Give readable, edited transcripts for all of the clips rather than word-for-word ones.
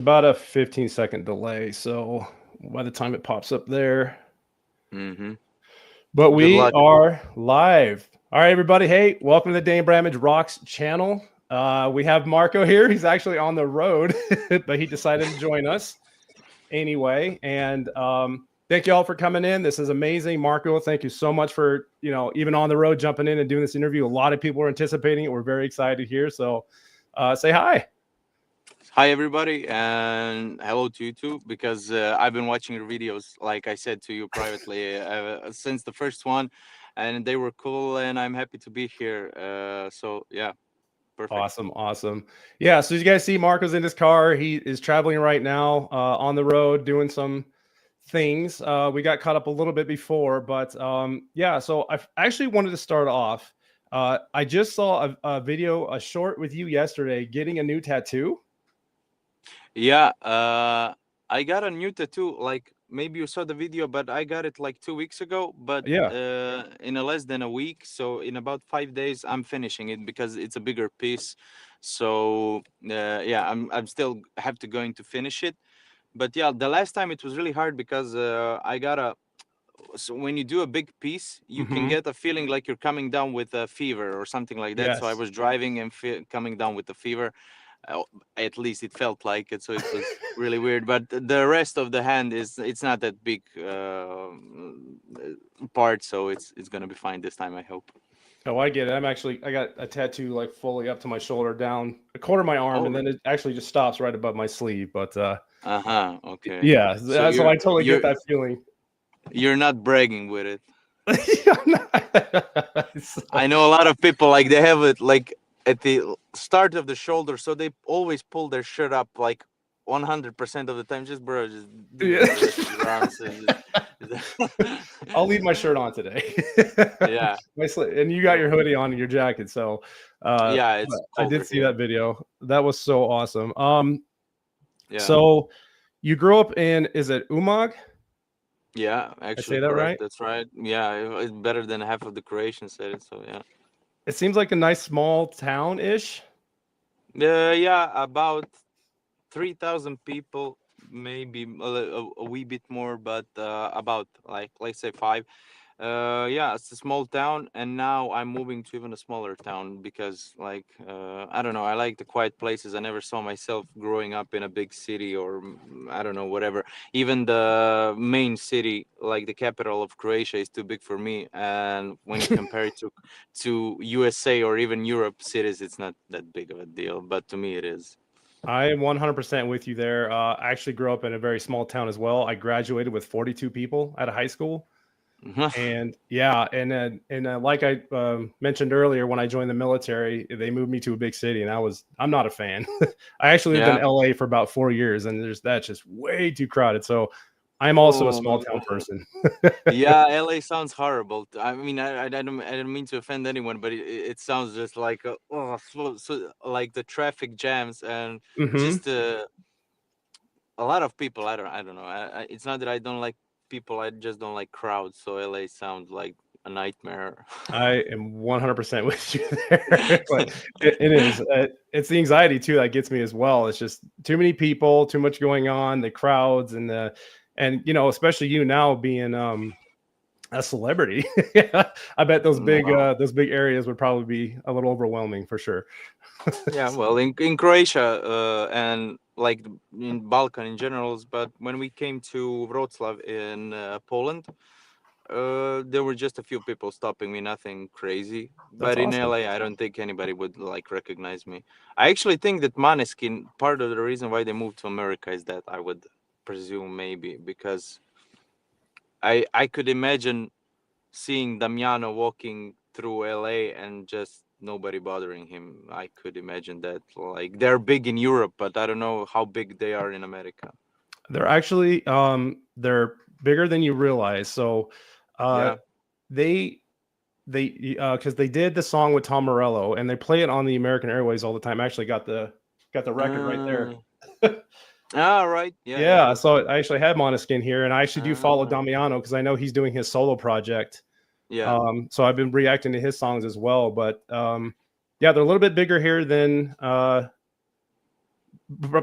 About a 15-second delay, so by the time it pops up there. Mm-hmm. But Good we luck. are live. All right, everybody. Hey, welcome to the DaneBramage Rocks channel. We have Marco here. He's actually on the road, but he decided to join us anyway. And thank you all for coming in. This is amazing. Marco, thank you so much for, even on the road, jumping in and doing this interview. A lot of people are anticipating it. We're very excited here. So say hi. Hi, everybody, and hello to you too, because I've been watching your videos, like I said to you privately, since the first one, and they were cool, and I'm happy to be here. So, yeah, perfect. Awesome. Yeah, so as you guys see, Marco's in his car. He is traveling right now on the road doing some things. We got caught up a little bit before, but yeah, so I actually wanted to start off. I just saw a video, a short with you yesterday, getting a new tattoo. Yeah, I got a new tattoo. Like maybe you saw the video, but I got it like 2 weeks ago. But Yeah, in a less than a week, so in about 5 days, I'm finishing it because it's a bigger piece. So yeah, I'm still have to going to finish it. But yeah, the last time it was really hard because I got a. So when you do a big piece, you can mm-hmm. get a feeling like you're coming down with a fever or something like that. So I Yes. was driving and coming down with a fever. uh, at least it felt like it, so it was really weird. But the rest of the hand is, it's not that big part, so it's gonna be fine this time, I hope. Oh, I get it. I got a tattoo like fully up to my shoulder, down a quarter of my arm, Oh, and then it actually just stops right above my sleeve. But uh-huh, okay. yeah, So so I totally get that feeling. you're not bragging with it. Yeah, I know a lot of people, like, they have it like at the start of the shoulder, so they always pull their shirt up like 100% of the time. Just, bro, just do it yeah. on the rest of your arms. I'll leave my shirt on today. Yeah, And you got your hoodie on and your jacket, so yeah, it's I did colder see here. that video. That was so awesome. Yeah. So you grew up in, is it Umag? Yeah, I say actually, that correct. right? That's right. Yeah, it's better than half of the Croatian said it. So yeah, It seems like a nice small town-ish. yeah, about 3,000 people, maybe a wee bit more, but about, like, let's say five. Yeah, it's a small town, and now I'm moving to even a smaller town because, like, I don't know, I like the quiet places. I never saw myself growing up in a big city, or I don't know, whatever. Even the main city, like the capital of Croatia, is too big for me. And when you compare it to USA or even Europe cities, it's not that big of a deal, but to me it is. I am 100% with you there. I actually grew up in a very small town as well. I graduated with 42 people at a high school. And yeah, and like I mentioned earlier, when I joined the military, they moved me to a big city, and I'm not a fan. I actually lived in Yeah. LA for about 4 years, and that's just way too crowded. So I'm also a small town Oh. person. Yeah, LA sounds horrible. I mean, I don't mean to offend anyone, but it sounds just like so, like the traffic jams and Hmm. just a lot of people. I don't know. It's not that I don't like people. I just don't like crowds. So LA sounds like a nightmare. I am 100% with you there. But it is. It's the anxiety too that gets me as well. It's just too many people, too much going on, the crowds, and especially you now being a celebrity. I bet Wow. those big areas would probably be a little overwhelming for sure. Yeah, well, in Croatia and like in Balkan in general, but when we came to Wroclaw in Poland, there were just a few people stopping me, nothing crazy. That's But in awesome. LA, I don't think anybody would like recognize me. I actually think that Maneskin, part of the reason why they moved to America is that, I would presume, maybe because I could imagine seeing Damiano walking through LA and just nobody bothering him. I could imagine that. Like, they're big in Europe, but I don't know how big they are in America. They're actually they're bigger than you realize. So uh Yeah. they because they did the song with Tom Morello and they play it on the American Airways all the time. I actually got the record right there. Uh, ah, right. Yeah, yeah. Yeah, so I actually have Monoskin here, and I actually do follow Ah, Damiano because I know he's doing his solo project. yeah. So I've been reacting to his songs as well. But yeah, they're a little bit bigger here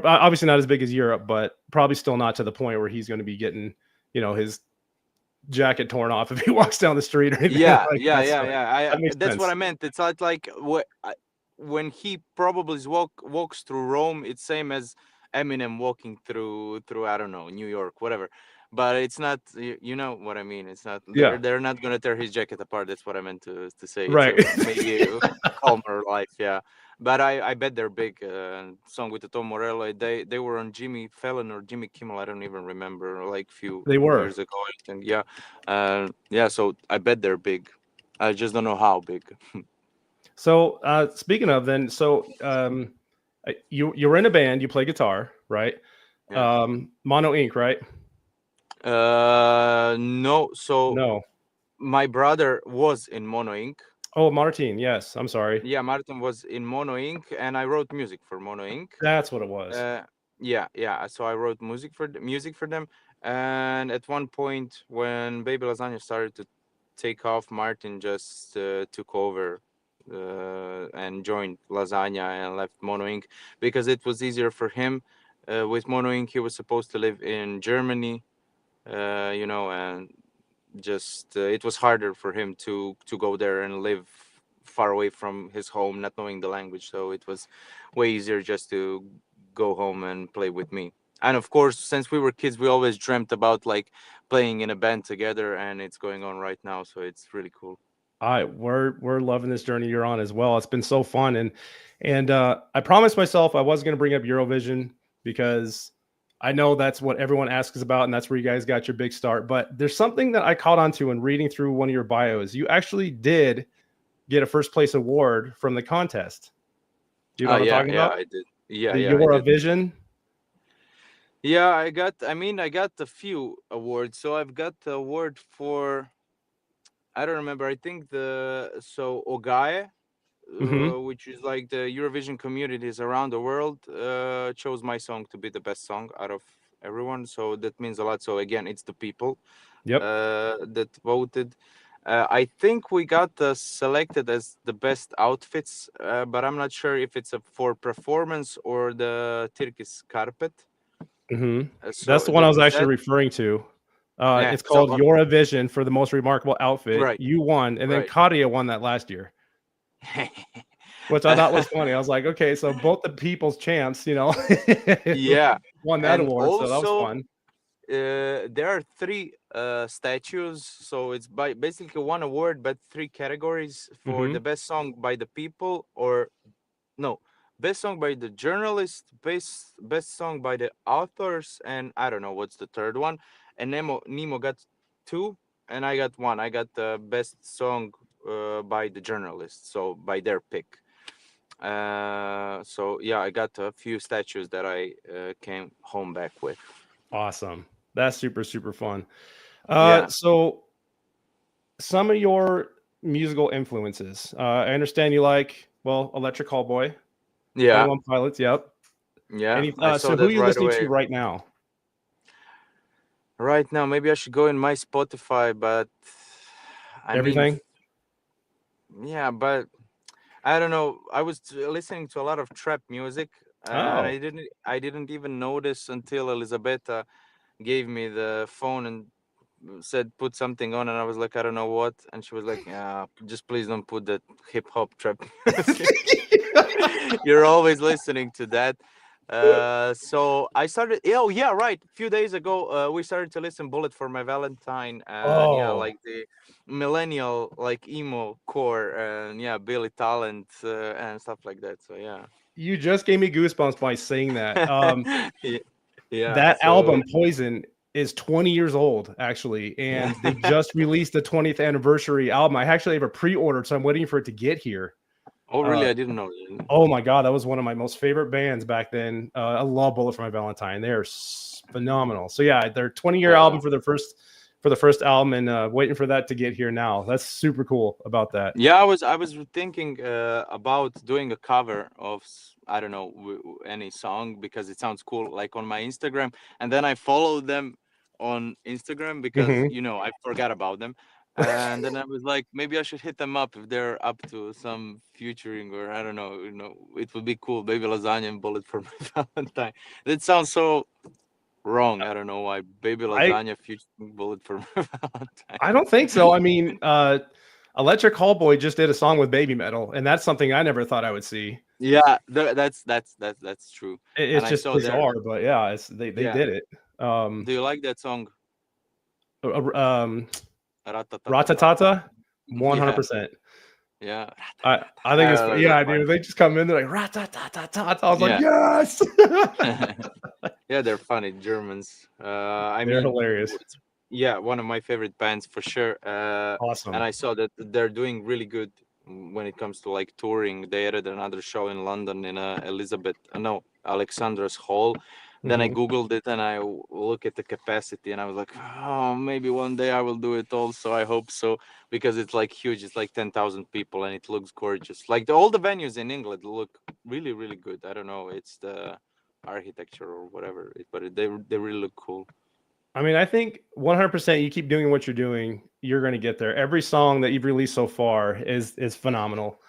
obviously not as big as Europe, but probably still not to the point where he's going to be getting, his jacket torn off if he walks down the street or anything Yeah, like yeah, that. yeah, So yeah. that makes That's what sense. I meant. It's not like when he probably walks through Rome, it's same as Eminem walking through I don't know, New York, whatever. But it's not, you know what I mean. It's not, Yeah. they're not gonna tear his jacket apart. That's what I meant to say. It's Right. a maybe a calmer life, yeah. But I bet they're big. Song with the Tom Morello. They were on Jimmy Fallon or Jimmy Kimmel. I don't even remember. Like few They were. years ago, I think. Yeah, yeah. So I bet they're big. I just don't know how big. So speaking of then, so you were in a band, you play guitar, right? Yeah. Mono Inc, right? No. So No. my brother was in Mono Inc. Oh, Martin. Yes. I'm sorry. Yeah, Martin was in Mono Inc. And I wrote music for Mono Inc. That's what it was. Yeah, yeah. So I wrote music for them. And at one point, when Baby Lasagna started to take off, Martin just took over and joined Lasagna and left Mono Inc. because it was easier for him. With Mono Inc., he was supposed to live in Germany, and just it was harder for him to go there and live far away from his home, not knowing the language. So it was way easier just to go home and play with me. And of course, since we were kids, we always dreamt about like playing in a band together, and it's going on right now. So it's really cool. We're loving this journey you're on as well. It's been so fun, and I promised myself I was going to bring up Eurovision because I know that's what everyone asks about, and that's where you guys got your big start. But there's something that I caught on to in reading through one of your bios. You actually did get a first place award from the contest. Do you know what I'm Yeah, talking yeah, about? I did. Yeah, The yeah, I did. Eurovision. Yeah, I got a few awards. So I've got the award for, I don't remember. I think Ogae, Hmm. which is like the Eurovision communities around the world, chose my song to be the best song out of everyone. So that means a lot. So again, it's the people Yep. that voted. I think we got selected as the best outfits, but I'm not sure if it's for performance or the Turkish carpet. Hmm. That's So the one I was actually that referring to. yeah. It's So called Eurovision for the most remarkable outfit. right, You won, and then right. Katia won that last year, which I thought was funny. I was like, okay, so both the people's champs, Yeah, won that and award, so that was also fun. there are three statues, so it's by basically one award but three categories for Hmm. the best song by the people, or no, best song by the journalist, best song by the authors, and I don't know what's the third one. And Nemo got two, and I got one. I got the best song by the journalist, so by their pick. So yeah, I got a few statues that I came home back with. Awesome. That's super, super fun. Yeah, So some of your musical influences. I understand you like, well, Electric Callboy, yeah, 21 Pilots. Yep. yeah. Any, I saw so who are that you right listening away. to right now? Right now, maybe I should go in my Spotify, but I mean, Everything? yeah, but I don't know. I was listening to a lot of trap music, and Oh. I didn't even notice until Elizabeth gave me the phone and said put something on, and I was like, I don't know what, and she was like, yeah, just please don't put that hip hop trap music. You're always listening to that. So I started. Oh yeah, right. A few days ago, we started to listen "Bullet for My Valentine," and yeah, Oh, like the millennial, like emo core, and yeah, Billy Talent and stuff like that. So yeah, you just gave me goosebumps by saying that. yeah, yeah. That So album, Poison, is 20 years old, actually, and they just released the 20th anniversary album. I actually have a pre-ordered, so I'm waiting for it to get here. oh really? Uh, I didn't know. oh my god, that was one of my most favorite bands back then. I love Bullet for My Valentine. They are phenomenal. So yeah, their 20-year album Oh. for the first album, and waiting for that to get here now. That's super cool about that. Yeah, I was thinking about doing a cover of I don't know any song because it sounds cool, like on my Instagram, and then I followed them on Instagram because Hmm. I forgot about them, And then I was like, maybe I should hit them up if they're up to some featuring, or I don't know, it would be cool. Baby Lasagna and Bullet for my Valentine. That sounds so wrong. I don't know why. Baby I Lasagna featuring Bullet for my Valentine. I don't think so. I mean, Electric Callboy just did a song with Baby Metal, and that's something I never thought I would see. Yeah, that's true. And It's I just saw their bizarre, but yeah, they yeah. did it. Do you like that song? Uh, um, Ratatatata. Ratatata, Yeah, 100%. yeah. I think it's That's yeah, funny. dude. They just come in, they're like Ratatata. I was like, Yeah. yes. Yeah, they're funny Germans. I They're mean, hilarious. yeah, one of my favorite bands for sure. And Awesome. I saw that they're doing really good when it comes to like touring. They added another show in London in no, Alexandra's Hall. Then I Mhm. googled it and look at the capacity, and I was like, oh, maybe one day I will do it also. I hope so, because it's like huge. It's like 10,000 people, and it looks gorgeous. Like all the venues in England look really, really good. I don't know, it's the architecture or whatever, but they really look cool. I mean, I think 100% you keep doing what you're doing, you're going to get there. Every song that you've released so far is phenomenal.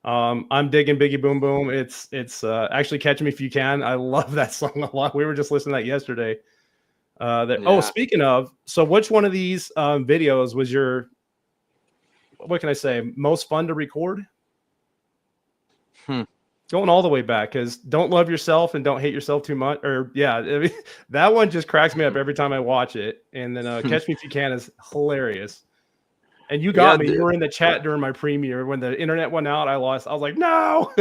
I'm digging Biggie Boom Boom. It's actually Catch Me If You Can. I love that song a lot. We were just listening to that yesterday. Yeah. Speaking of, so which one of these videos was your, what can I say, most fun to record? Hmm. Going all the way back, because Don't Love Yourself and Don't Hate Yourself Too Much, or yeah, I mean, that one just cracks me up every time I watch it. And then Catch Me If You Can is hilarious. And you Yeah. got me. You were in the chat during my premiere when the internet went out. I was like, no.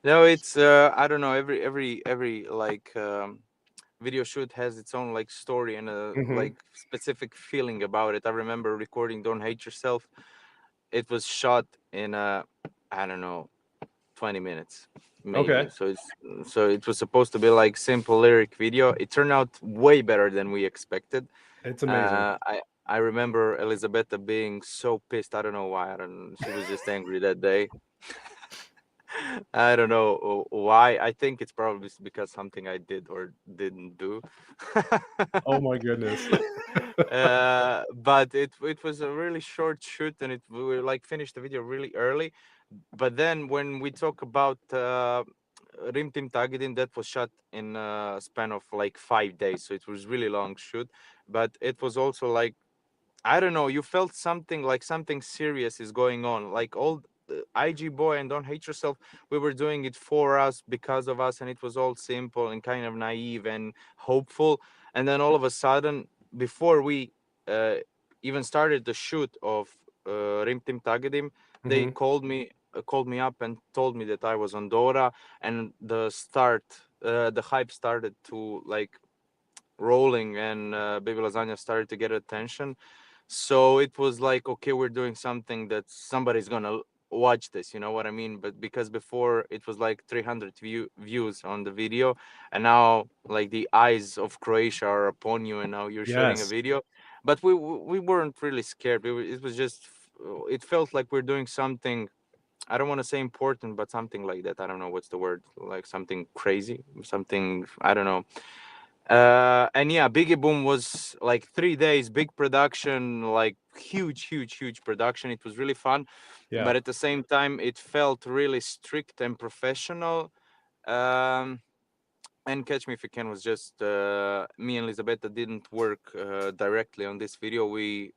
No, it's I don't know. Every like video shoot has its own like story and a Hmm. like specific feeling about it. I remember recording "Don't Hate Yourself." It was shot in I don't know, 20 minutes maybe. Okay, So it was supposed to be like simple lyric video. It turned out way better than we expected. it's amazing. I remember Elisabetta being so pissed. I don't know why. I don't. She was just angry that day. I don't know why. I think it's probably because something I did or didn't do. Oh my goodness. But it was a really short shoot, and we were like finished the video really early. But then when we talk about Rim Tim Tagedin, that was shot in a span of like 5 days, so it was really long shoot. But it was also like, I don't know, you felt something like something serious is going on. Like all IG Boy and Don't Hate Yourself, we were doing it for us, because of us, and it was all simple and kind of naive and hopeful. And then all of a sudden, before we uh, even started the shoot of Rim Tim Tagedim, they Hmm. called me up and told me that I was on Dora, and the hype started to like rolling, and Baby Lasagna started to get attention. So it was like, okay, we're doing something that somebody's gonna watch this, you know what I mean? But because before it was like 300 views on the video, and now like the eyes of Croatia are upon you, and now you're shooting a Yes. video. But we weren't really scared. It was just, it felt like we're doing something. I don't want to say important, but something like that. I don't know what's the word, like something crazy, something, I don't know. And yeah, Biggie Boom was like 3 days, big production, like huge production. It was really fun, Yeah. but at the same time, it felt really strict and professional. Um, and Catch Me If You Can was just me and Elisabetta didn't work directly on this video. We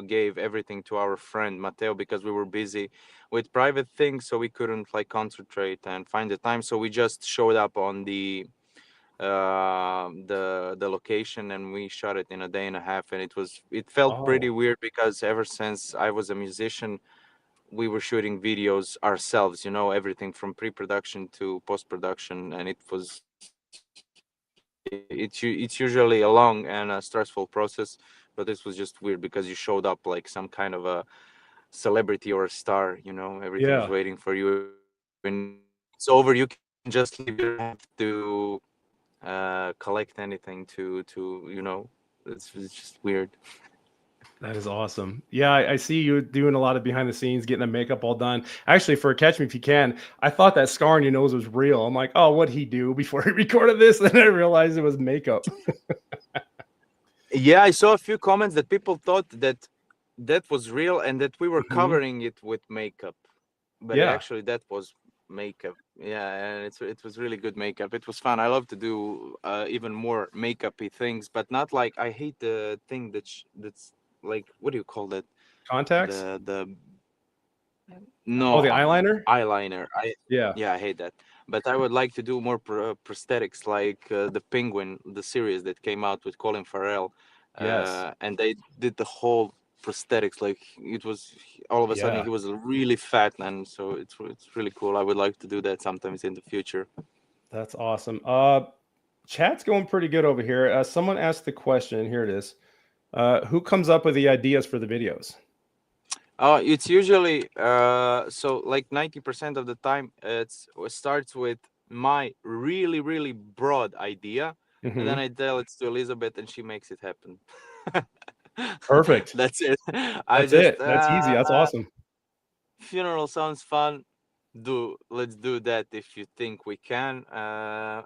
gave everything to our friend Matteo, because we were busy with private things, so we couldn't like concentrate and find the time. So we just showed up on the location, and we shot it in a day and a half, and it felt pretty Oh, weird, because ever since I was a musician, we were shooting videos ourselves, everything from pre-production to post-production, and it's usually a long and a stressful process. But this was just weird, because you showed up like some kind of a celebrity or a star, everything's yeah. waiting for you, and it's over, you can just leave, you don't have to collect anything to it's just weird. That is awesome. Yeah, I see you doing a lot of behind the scenes, getting the makeup all done. Actually, for Catch Me If You Can, I thought that scar on your nose was real. I'm like, oh, what'd he do before he recorded this? Then I realized it was makeup. Yeah, I saw a few comments that people thought that that was real and that we were Mhm. covering it with makeup, but Yeah. actually that was makeup. Yeah, and it was really good makeup. It was fun. I love to do even more makeupy things, but not like I hate the thing that's like, what do you call that? Contacts. The Oh, the no, eyeliner. eyeliner. I Yeah. Yeah, I hate that. But I would like to do more prosthetics, like the Penguin, the series that came out with Colin Farrell, Yes. and they did the whole prosthetics. Like it was all of a sudden Yeah. he was really fat, and so it's really cool. I would like to do that sometimes in the future. That's awesome. Chat's going pretty good over here. Someone asked the question. Here it is. Who comes up with the ideas for the videos? It's usually so like 90% of the time it starts with my really broad idea, and then Hmm. I tell it to Elizabeth, and she makes it happen. Perfect. That's it. I That's just it. That's easy. That's awesome. funeral sounds fun. Let's do that if you think we can,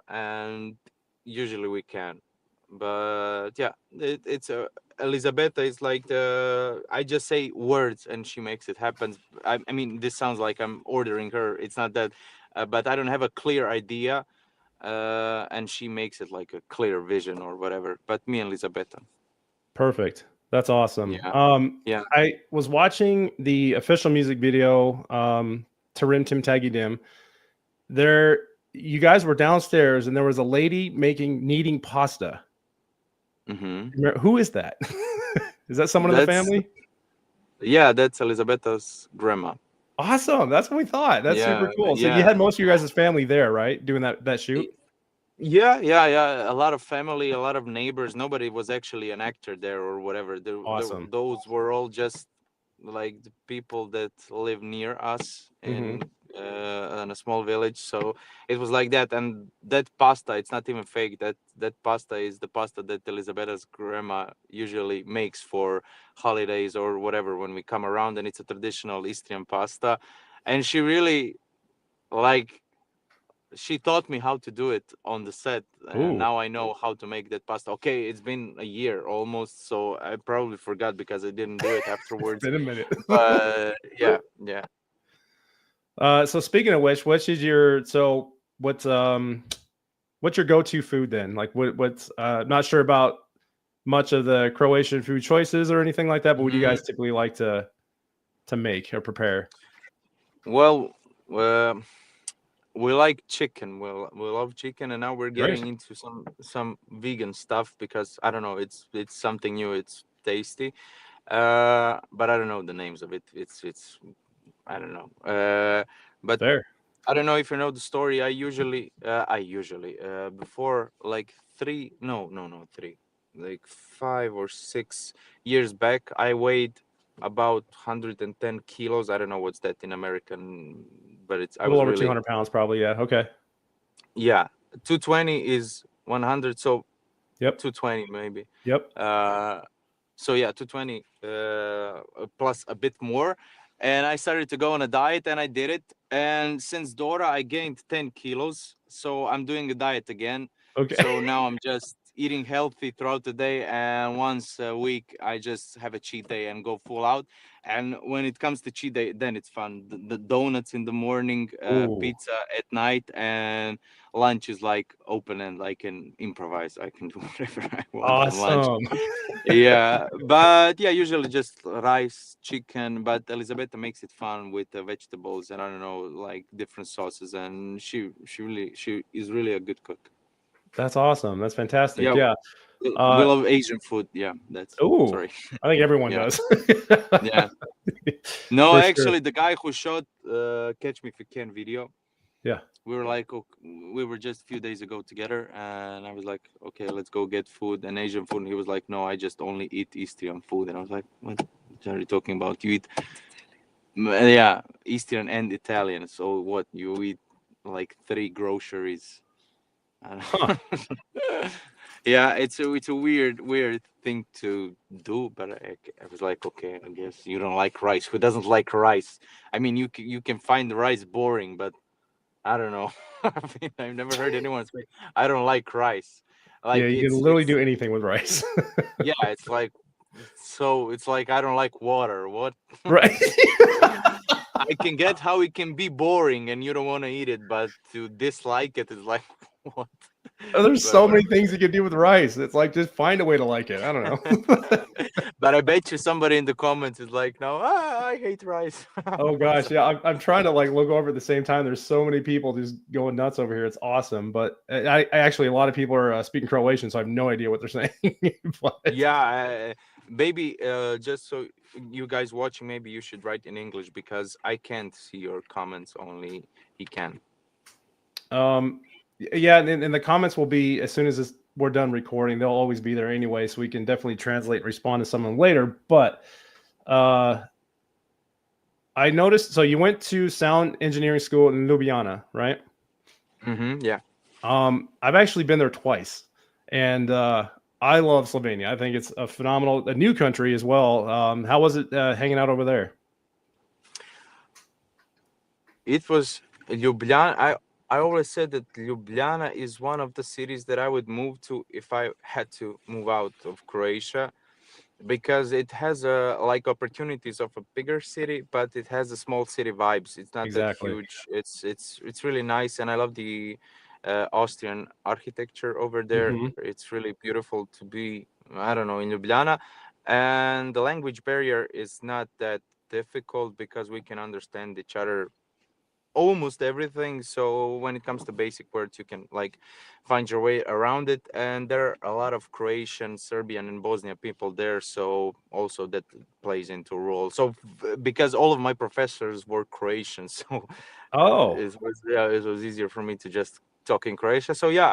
and usually we can. But yeah, it's Elisabetta is like the I just say words and she makes it happen. I mean, this sounds like I'm ordering her. It's not that, but I don't have a clear idea, and she makes it like a clear vision or whatever. But me and Elisabetta, Perfect. That's awesome. yeah, yeah. I was watching the official music video, Tarim Tim Taggy Dim. There, you guys were downstairs, and there was a lady kneading pasta. Mm-hmm. Who is that? Is that someone in the That's family? Yeah, that's Elisabetta's grandma. Awesome. That's what we thought. That's super Yeah, cool. So you yeah. had most of your guys' family there, right? Doing that shoot. Yeah. A lot of family, a lot of neighbors. Nobody was actually an actor there or whatever. Awesome. Those were all just like the people that live near us Hmm. in a small village. So it was like that. And that pasta, it's not even fake. That pasta is the pasta that Elisabetta's grandma usually makes for holidays or whatever when we come around. And it's a traditional Istrian pasta. And she really like she taught me how to do it on the set, and Ooh, now I know how to make that pasta. Okay, it's been a year almost, so I probably forgot because I didn't do it it's afterwards. been a minute. But yeah. So speaking of which, what's your go-to food then? Like what's not sure about much of the Croatian food choices or anything like that, but what do you Mhm. guys typically like to make or prepare? Well, uh, we like chicken. We love chicken, and now we're Great. getting into some vegan stuff because I don't know. It's something new. It's tasty, but I don't know the names of it. It's I don't know. But Fair. I don't know if you know the story. I usually, before like no, three, like 5 or 6 years back, I weighed about 110 kilos. I don't know what's that in American, but A I little was over really, 200 pounds, probably. Yeah. Okay. yeah, 220 is 100, so Yep. 220 maybe. Yep. Uh, so yeah, 220 plus a bit more, and I started to go on a diet, and I did it, and since Dora I gained 10 kilos, so I'm doing a diet again. Okay. So now I'm just eating healthy throughout the day, and once a week I just have a cheat day and go full out. And when it comes to cheat day, then it's fun. The donuts in the morning, Ooh, pizza at night, and lunch is like open, and I can improvise. I can do whatever I want on lunch. awesome. Yeah, but yeah, usually just rice, chicken. But Elisabetta makes it fun with the vegetables and I don't know, like different sauces. And she is really a good cook. That's awesome. That's fantastic. Yeah, Yeah. we Uh, love Asian food. Yeah, that's ooh, sorry. I think everyone Yeah, does. yeah. No, For sure. actually, the guy who shot "Catch Me If You Can" video, Yeah. we were like, we were just a few days ago together, and I was like, okay, let's go get food and Asian food. And he was like, no, I just only eat Eastern food. And I was like, what are you talking about? You eat, yeah, Eastern and Italian. So what? You eat like 3 groceries. Uh, Huh. yeah, it's a weird thing to do, but I was like, okay, I guess you don't like rice. Who doesn't like rice? I mean, you can find rice boring, but I don't know. I mean, I've never heard anyone say I don't like rice. Yeah, Like you can literally do anything with rice. yeah, it's like I don't like water. What? Right. I can get how it can be boring and you don't want to eat it, but to dislike it is like what? There's But so what? many things you can do with rice. It's like just find a way to like it. I don't know. But I bet you somebody in the comments is like, no, I hate rice. Oh gosh, yeah, I'm trying to like look over at the same time. There's so many people just going nuts over here. It's awesome, but I actually a lot of people are speaking Croatian, so I have no idea what they're saying. But Yeah, maybe just so you guys watching, maybe you should write in English because I can't see your comments. Only he can. um, yeah, and the comments will be as soon as we're done recording. They'll always be there anyway, so we can definitely translate and respond to someone later. But I noticed. So you went to sound engineering school in Ljubljana, right? Yeah. I've actually been there twice, and I love Slovenia. I think it's a new country as well. How was it hanging out over there? It was Ljubljana. I always said that Ljubljana is one of the cities that I would move to if I had to move out of Croatia, because it has like opportunities of a bigger city, but it has a small city vibes. It's not that Exactly. huge. It's really nice, and I love the Austrian architecture over there. Hmm. It's really beautiful to be, I don't know, in Ljubljana, and the language barrier is not that difficult because we can understand each other almost everything. So when it comes to basic words, you can like find your way around it. And there are a lot of Croatian, Serbian, and Bosnian people there, so also that plays into a role. So because all of my professors were Croatian, so Oh, it was easier for me to just talk in Croatia. So yeah,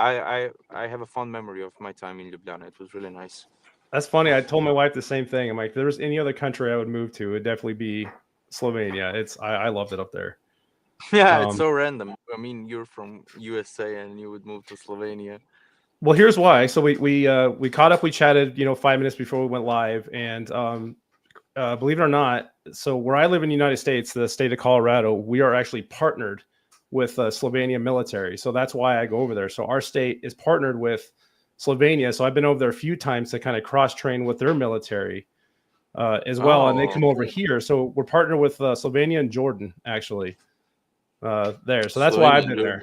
I have a fond memory of my time in Ljubljana. It was really nice. that's funny. I told my wife the same thing. I'm like, if there was any other country I would move to, it'd definitely be Slovenia. I loved it up there. Yeah, it's Um, so random. I mean, you're from USA and you would move to Slovenia. well, here's why. So we caught up. We chatted, 5 minutes before we went live, and believe it or not, so where I live in the United States, the state of Colorado, we are actually partnered with Slovenia military. So that's why I go over there. So our state is partnered with Slovenia. So I've been over there a few times to kind of cross train with their military as well. And they Oh, come over cool. here. So we're partnered with Slovenia and Jordan actually there. So that's why Slovenia I've and been there.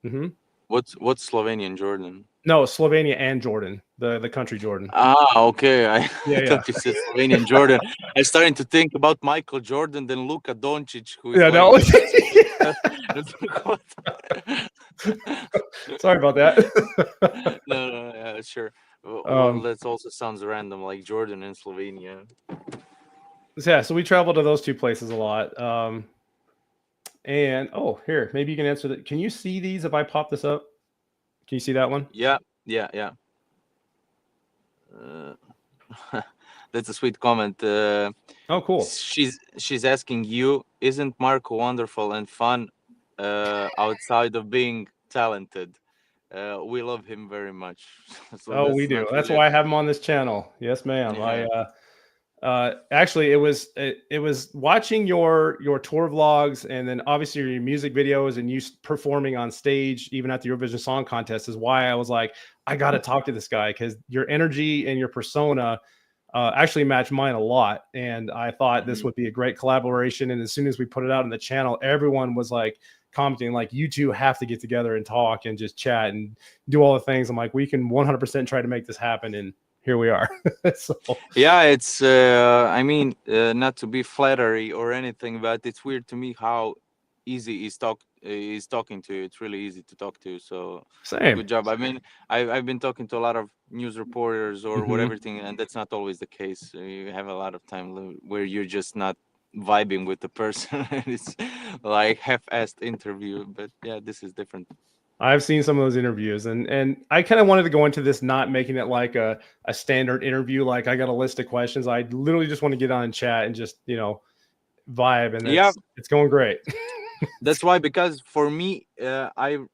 Jordan. Hmm. What's Slovenia and Jordan? No, Slovenia and Jordan, the country Jordan. Ah, okay. I Yeah, yeah. thought you said Slovenia and Jordan. I starting to think about Michael Jordan, then Luka Doncic, who is Yeah, like no. it's like, what? Sorry about that. No, yeah, sure. Well, um, that also sounds random, like Jordan and Slovenia. yeah, so we travel to those two places a lot. And oh, here, maybe you can answer that. Can you see these if I pop this up? Can you see that one? Yeah, yeah. Uh, that's a sweet comment. Oh, cool. She's asking you, isn't Marco wonderful and fun outside of being talented? We love him very much. So Oh, we that's do. not That's really why I have him on this channel. Yes, ma'am. yeah. Actually it was watching your tour vlogs and then obviously your music videos and you performing on stage even at the Eurovision Song Contest is why I was like, I got to talk to this guy because your energy and your persona actually match mine a lot. And I thought this Mhm. would be a great collaboration. And as soon as we put it out in the channel, everyone was like commenting like, you two have to get together and talk and just chat and do all the things. I'm like, we can 100% try to make this happen. And here we are. So Yeah, it's I mean, not to be flattery or anything, but it's weird to me how easy is talking to you. It's really easy to talk to. So same. good job. I mean, I've been talking to a lot of news reporters or Hmm. whatever thing, and that's not always the case. You have a lot of time where you're just not vibing with the person. And it's like half-assed interview. But yeah, this is different. I've seen some of those interviews, and I kind of wanted to go into this not making it like a standard interview. Like I got a list of questions. I literally just want to get on and chat and just vibe, and Yeah, it's going great. that's why, because for me, I'm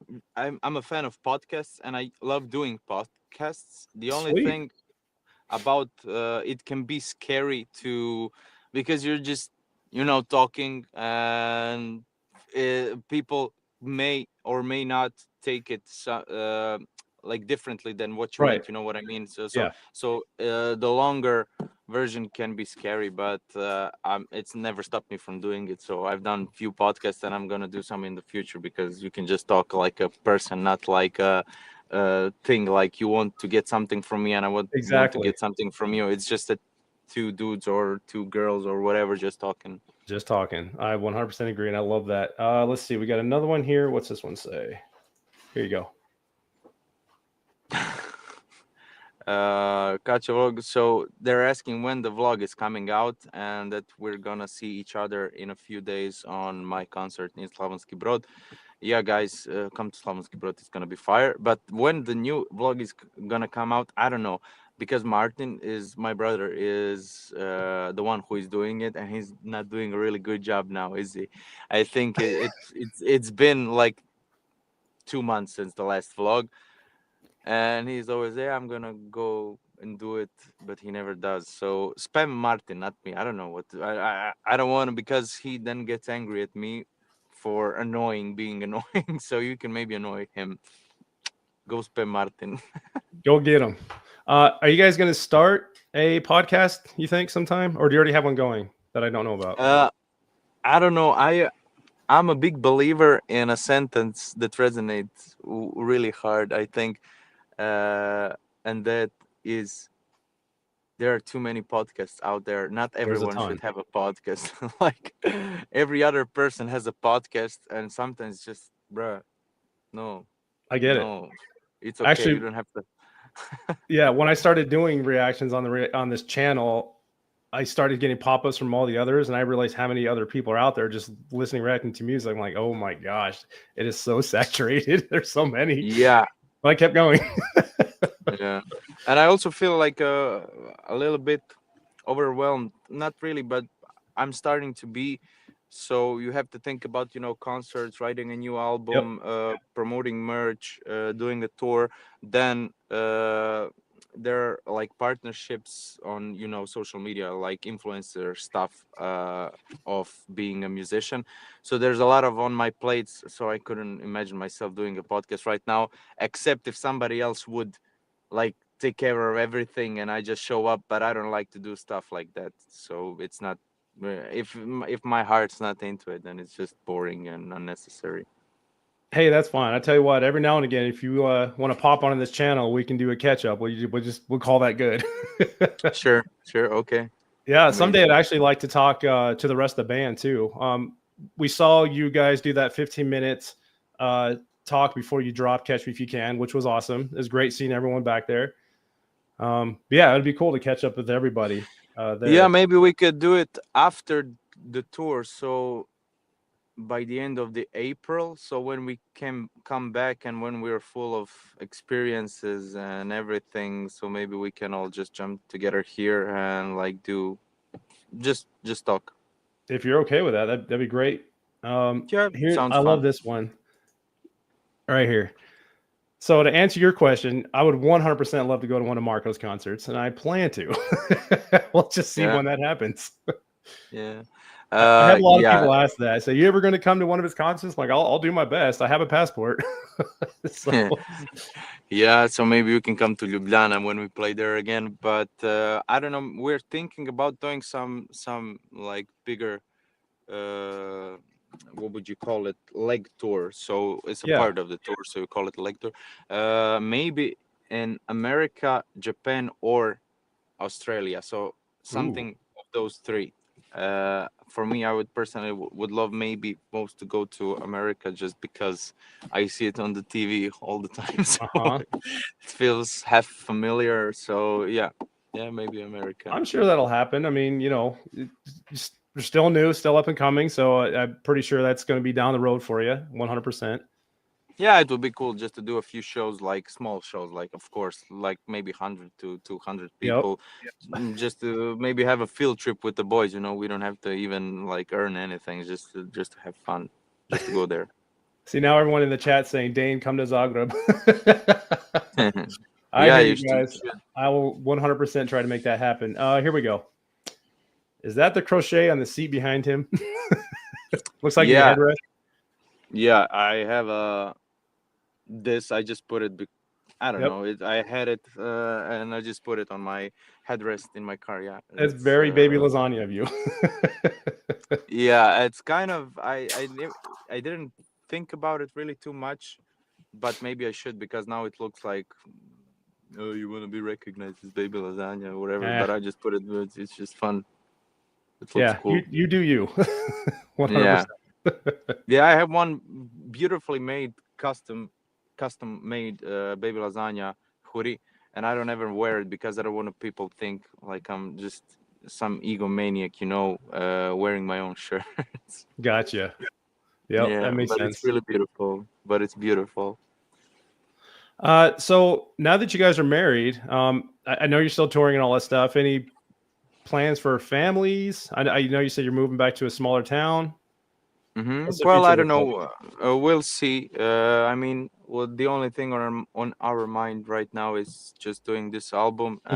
a fan of podcasts and I love doing podcasts. The only Sweet. thing about it can be scary to, because you're just talking, and people may or may not take it like differently than what you Right. want. You know what I mean? Yeah. So the longer version can be scary, but it's never stopped me from doing it. So I've done few podcasts, and I'm gonna do some in the future, because you can just talk like a person, not like a thing. Like you want to get something from me, and I want to Exactly. get something from you. It's just a two dudes or two girls or whatever just talking. Just talking. I 100% agree, and I love that. Let's see. We got another one here. What's this one say? Here you go. Kacha vlog. So they're asking when the vlog is coming out, and that we're gonna see each other in a few days on my concert in Slavonski Brod. Yeah, guys, come to Slavonski Brod. It's gonna be fire. But when the new vlog is gonna come out, I don't know, because Martin is my brother, is the one who is doing it, and he's not doing a really good job now, is he? I think it's been like 2 months since the last vlog, and he's always there. I'm gonna go and do it, but he never does. So spam Martin, not me. I don't know what I don't want to, because he then gets angry at me for being annoying. So you can maybe annoy him. Go spam Martin. Go get them. Are you guys going to start a podcast, you think, sometime? Or do you already have one going that I don't know about? I don't know. I'm a big believer in a sentence that resonates really hard, I think, and that is, there are too many podcasts out there. Not There's a everyone ton. should have a podcast. Like every other person has a podcast, and sometimes just, bruh, no, I get it. no, it's okay. Actually, You don't have to. yeah, when I started doing reactions on on this channel, I started getting pop-ups from all the others, and I realized how many other people are out there just listening, reacting to music. I'm like, oh my gosh, it is so saturated. There's so many. Yeah, But I kept going. yeah, and I also feel like a little bit overwhelmed. Not really, but I'm starting to be. So you have to think about, concerts, writing a new Yep. album, promoting merch, doing a tour. Then there are like partnerships on, social media, like influencer stuff, of being a musician. So there's a lot of on my plates. So I couldn't imagine myself doing a podcast right now, except if somebody else would like take care of everything and I just show up. But I don't like to do stuff like that. So it's not, if my heart's not into it, then it's just boring and unnecessary. Hey, that's fine. I tell you what, every now and again, if you want to pop on this channel, we can do a catch up. We'll call that good. Sure, okay. Yeah, someday I'd Amazing. actually like to talk to the rest of the band too. We saw you guys do that 15 minutes talk before you drop Catch Me If You Can, which was awesome. It was great seeing everyone back there. Yeah, it'd be cool to catch up with everybody there. Yeah, maybe we could do it after the tour. So by the end of the April, so when we can come back and when we're full of experiences and everything, so maybe we can all just jump together here and like do just talk. If you're okay with that, that'd be great. Yeah, Here, sounds I love fun. this one right here. So to answer your question, I would 100% love to go to one of Marco's concerts, and I plan to. We'll just see Yeah. when that happens. Yeah. I had a lot of Yeah. people ask that. I say, "You ever going to come to one of his concerts?" I'm like, I'll do my best. I have a passport. So, Yeah, so maybe you can come to Ljubljana when we play there again. But I don't know. We're thinking about doing some like bigger, what would you call it, leg tour. So it's a yeah. part of the tour, so we call it leg tour. Maybe in America, Japan, or Australia. So something of those three. For me, I would personally would love maybe most to go to America, just because I see it on the TV all the time. So Uh-huh. it feels half familiar. So yeah, maybe America. I'm sure that'll happen. I mean, we're still new, still up and coming. So I'm pretty sure that's going to be down the road for you, 100%. Yeah, it would be cool just to do a few shows, like small shows, like of course, like maybe 100 to 200 Yep. people, just to maybe have a field trip with the boys. We don't have to even like earn anything, just to have fun, just to go there. See, now everyone in the chat saying, Dane, come to Zagreb. I Yeah, hear you you guys. should. I will 100% try to make that happen. Here we go. Is that the crochet on the seat behind him? Looks like Yeah. your headrest. Yeah, I have this. I just put it I don't Yep. know. I had it, and I just put it on my headrest in my car. Yeah, It's it's very baby lasagna of you. yeah, it's kind of I didn't think about it really too much, but maybe I should because now it looks like oh, you want to be recognized as Baby Lasagna or whatever. Eh, But I just put it. It's just fun. It looks yeah, cool. you do you. Yeah, 100%. yeah. I have one beautifully made custom made Baby Lasagna hoodie, and I don't ever wear it because I don't want people think like I'm just some egomaniac, wearing my own shirts. Gotcha. Yep, Yeah, that makes but it's sense. really beautiful. But it's beautiful. So now that you guys are married, I know you're still touring and all that stuff. Any plans for families? I know you said you're moving back to a smaller town. What's the Well, future I don't look like? know. We'll see. I mean, well, the only thing on our mind right now is just doing this album Hmm.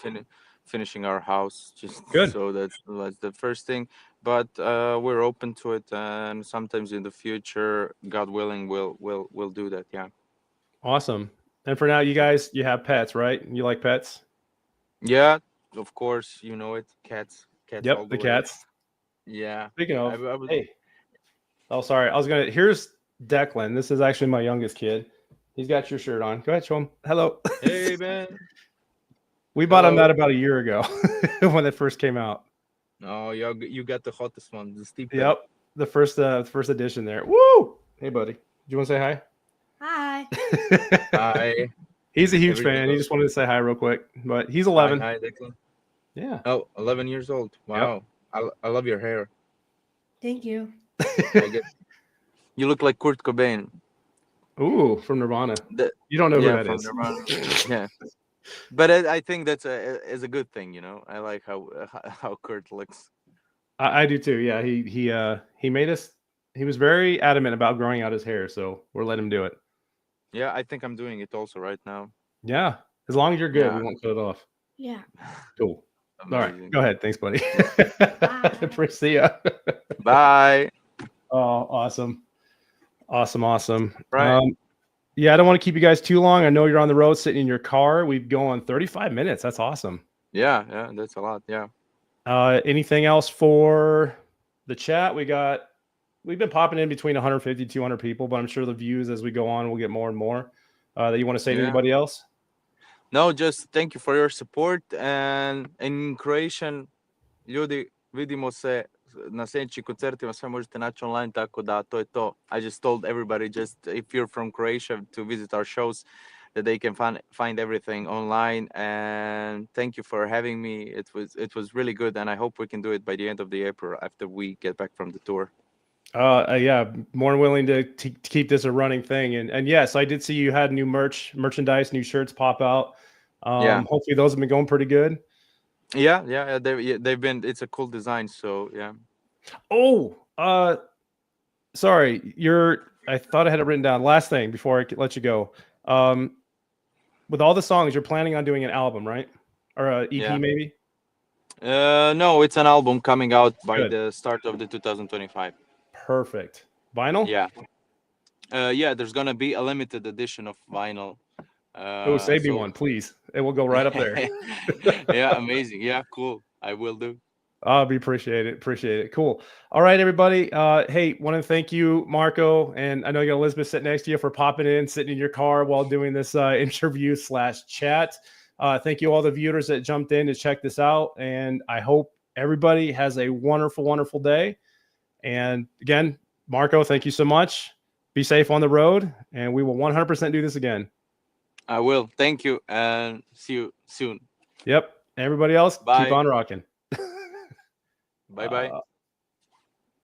and finishing our house. Just Good. so that's the first thing. But we're open to it, and sometimes in the future, God willing, we'll do that. Yeah. Awesome. And for now, you have pets, right? You like pets? Yeah. Of course, you know it. Cats all Yep, the the way. cats. Yeah. Speaking I, of, I would. hey, oh, sorry. Here's Declan. This is actually my youngest kid. He's got your shirt on. Go ahead, show him. Hello. Hey man. We bought him that Hello. about a year ago when it first came out. Oh, you got the hottest one, the Steve. Yep, the first edition there. Woo! Hey, buddy. Do you want to say hi? Hi. Hi. He's a huge Everything fan. He goes. just wanted to say hi real quick, but he's Hi, 11. hi, Declan. Yeah. Oh, 11 years old. Yep. Wow. I love your hair. Thank you. I get you look like Kurt Cobain. Ooh, from Nirvana. The, You don't know who yeah, that from is. Nirvana. Yeah. But I think that's is a good thing, I like how Kurt looks. I do too. Yeah, he made us. He was very adamant about growing out his hair, so we're letting him do it. Yeah, I think I'm doing it also right now. Yeah, as long as you're good, we Yeah, won't cut it off. Yeah. Cool. All right, amazing. go ahead. Thanks, buddy. Bye. See ya. Bye. Oh, awesome, awesome. Right. Yeah, I don't want to keep you guys too long. I know you're on the road, sitting in your car. We've gone 35 minutes. That's awesome. Yeah, that's a lot. Yeah. Anything else for the chat? We've been popping in between 150, 200 people, but I'm sure the views as we go on will get more and more. That you want to say to Yeah. anybody else? No, just thank you for your support. And in Croatian, ljudi, vidimo se na sljedećim koncertima, sve možete naći online, tako da to je to. I just told everybody, just if you're from Croatia, to visit our shows, that they can find everything online. And thank you for having me. It was really good, and I hope we can do it by the end of the April after we get back from the tour. Yeah, more than willing to keep this a running thing. And yes, I did see you had new merchandise, new shirts pop out. Yeah. Hopefully those have been going pretty good. Yeah. They've been. It's a cool design. So yeah. Oh, sorry. I thought I had it written down. Last thing before I let you go. With all the songs, you're planning on doing an album, right? Or a EP, Yeah. maybe? No, it's an album coming out by Good. the start of the 2025. Perfect. Vinyl? Yeah. Yeah, there's gonna be a limited edition of vinyl. Oh, save me one, please. It will go right up there. Yeah, amazing. Yeah, cool. I will do. Appreciate it. Cool. All right, everybody. Hey, want to thank you, Marco, and I know you got Elizabeth sitting next to you for popping in, sitting in your car while doing this interview/chat. Thank you all the viewers that jumped in to check this out, and I hope everybody has a wonderful, wonderful day. And again, Marco, thank you so much. Be safe on the road, and we will 100% do this again. I will. Thank you, and see you soon. Yep. Everybody else, Bye. keep on rocking. Bye-bye.